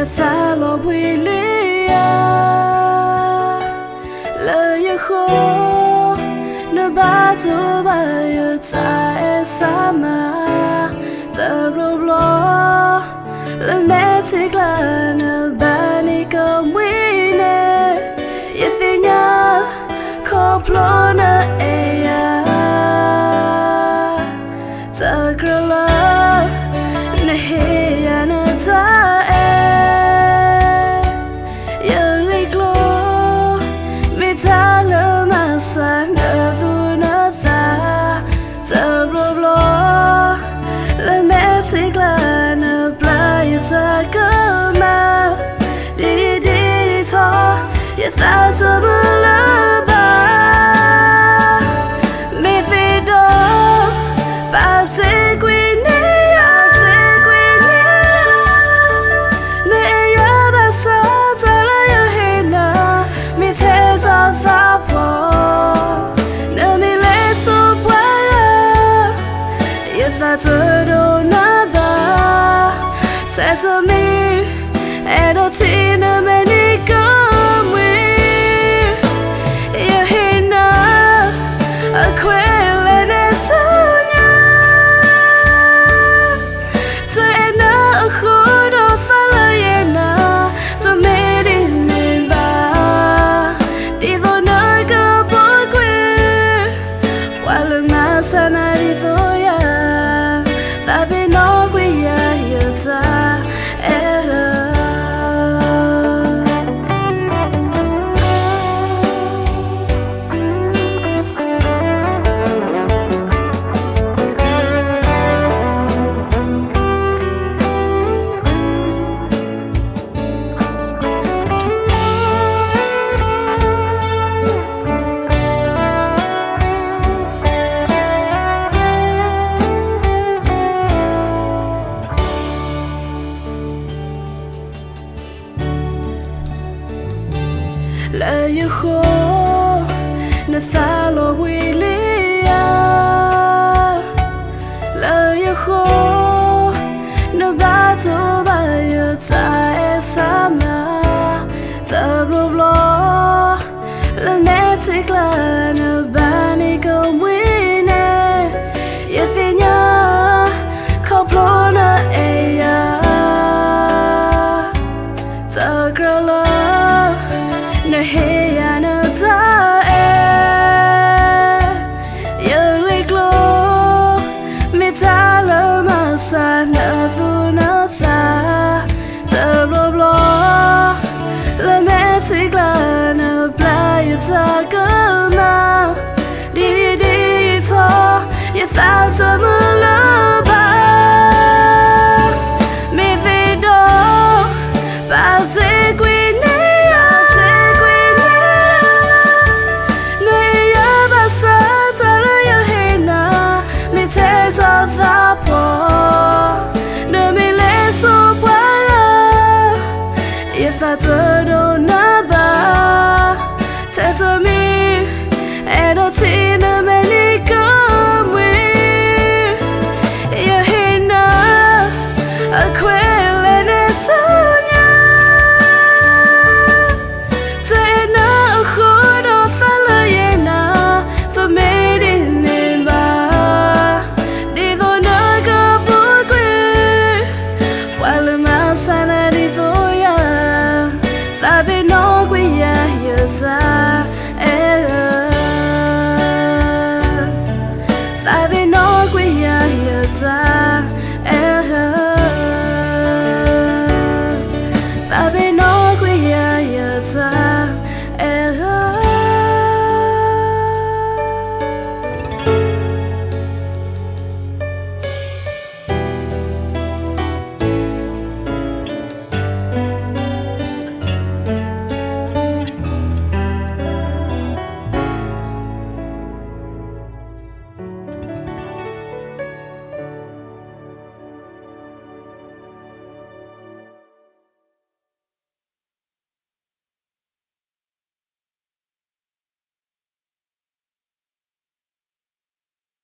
na sa lo wilia le ye kho na ba to ba ye ta sama ta ro lo le me tik la na ba ni ko wi ne ye finya ko plo na e ya ta grla na he ya na ta ta cho mơ lỡ ba mê phê đó ba thế quy nê nê ya ba sa ta la ya he na mi thế cho sa po nê mi lê su qua ya ta cho đồ na ba sẽ cho mi e đó thì na me ni có la ye kho na sa lo wilia la ye kho na ba to ba ye ta sama ta ro lo la me tik la na ba ni ko wi ne ye finya ko plo na e ya ta grla na he ya na ta ye le glo mi ta la ma sa na tu na sa ta lo lo la me tik la na bla ya ta ka ma di to ye ta ta ma la ba mi ve do ba ze gwi if that's a